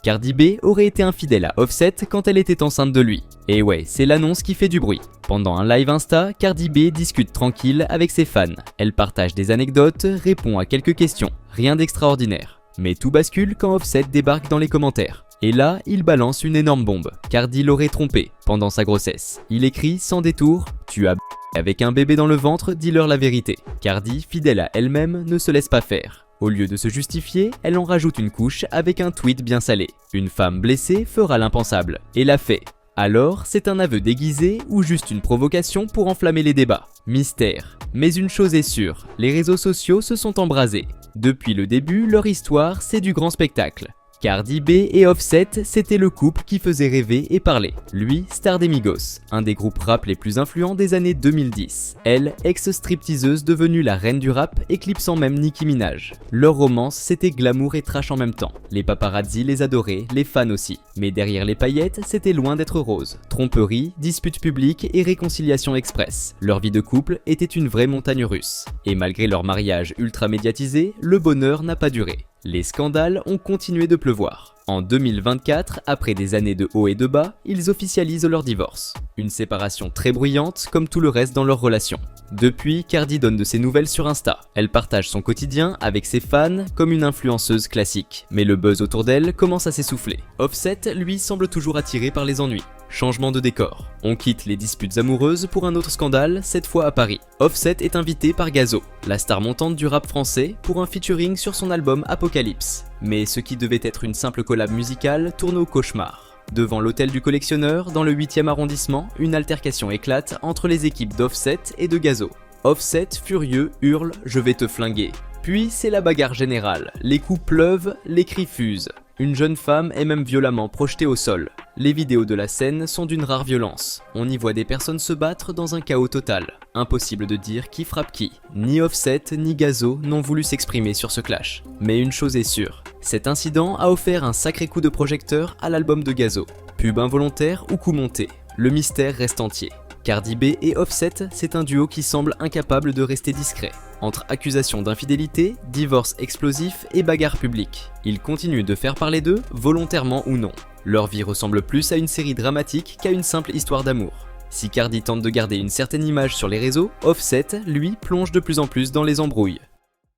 Cardi B aurait été infidèle à Offset quand elle était enceinte de lui. Et ouais, c'est l'annonce qui fait du bruit. Pendant un live Insta, Cardi B discute tranquille avec ses fans. Elle partage des anecdotes, répond à quelques questions. Rien d'extraordinaire. Mais tout bascule quand Offset débarque dans les commentaires. Et là, il balance une énorme bombe. Cardi l'aurait trompé pendant sa grossesse. Il écrit sans détour « Tu as avec un bébé dans le ventre, dis-leur la vérité ». Cardi, fidèle à elle-même, ne se laisse pas faire. Au lieu de se justifier, elle en rajoute une couche avec un tweet bien salé. Une femme blessée fera l'impensable. Et l'a fait. Alors, c'est un aveu déguisé ou juste une provocation pour enflammer les débats? Mystère. Mais une chose est sûre, les réseaux sociaux se sont embrasés. Depuis le début, leur histoire, c'est du grand spectacle. Cardi B et Offset, c'était le couple qui faisait rêver et parler. Lui, star des Migos, un des groupes rap les plus influents des années 2010. Elle, ex-stripteaseuse devenue la reine du rap, éclipsant même Nicki Minaj. Leur romance, c'était glamour et trash en même temps. Les paparazzi les adoraient, les fans aussi. Mais derrière les paillettes, c'était loin d'être rose. Tromperie, disputes publiques et réconciliation express. Leur vie de couple était une vraie montagne russe. Et malgré leur mariage ultra médiatisé, le bonheur n'a pas duré. Les scandales ont continué de pleuvoir. En 2024, après des années de hauts et de bas, ils officialisent leur divorce. Une séparation très bruyante comme tout le reste dans leur relation. Depuis, Cardi donne de ses nouvelles sur Insta. Elle partage son quotidien avec ses fans comme une influenceuse classique. Mais le buzz autour d'elle commence à s'essouffler. Offset, lui, semble toujours attiré par les ennuis. Changement de décor. On quitte les disputes amoureuses pour un autre scandale, cette fois à Paris. Offset est invité par Gazo, la star montante du rap français, pour un featuring sur son album Apocalypse. Mais ce qui devait être une simple collab musicale tourne au cauchemar. Devant l'hôtel du collectionneur, dans le 8e arrondissement, une altercation éclate entre les équipes d'Offset et de Gazo. Offset, furieux, hurle « Je vais te flinguer ». Puis c'est la bagarre générale. Les coups pleuvent, les cris fusent. Une jeune femme est même violemment projetée au sol. Les vidéos de la scène sont d'une rare violence. On y voit des personnes se battre dans un chaos total. Impossible de dire qui frappe qui. Ni Offset ni Gazo n'ont voulu s'exprimer sur ce clash. Mais une chose est sûre, cet incident a offert un sacré coup de projecteur à l'album de Gazo. Pub involontaire ou coup monté, le mystère reste entier. Cardi B et Offset, c'est un duo qui semble incapable de rester discret. Entre accusations d'infidélité, divorce explosif et bagarre publique. Ils continuent de faire parler d'eux, volontairement ou non. Leur vie ressemble plus à une série dramatique qu'à une simple histoire d'amour. Si Cardi tente de garder une certaine image sur les réseaux, Offset, lui, plonge de plus en plus dans les embrouilles.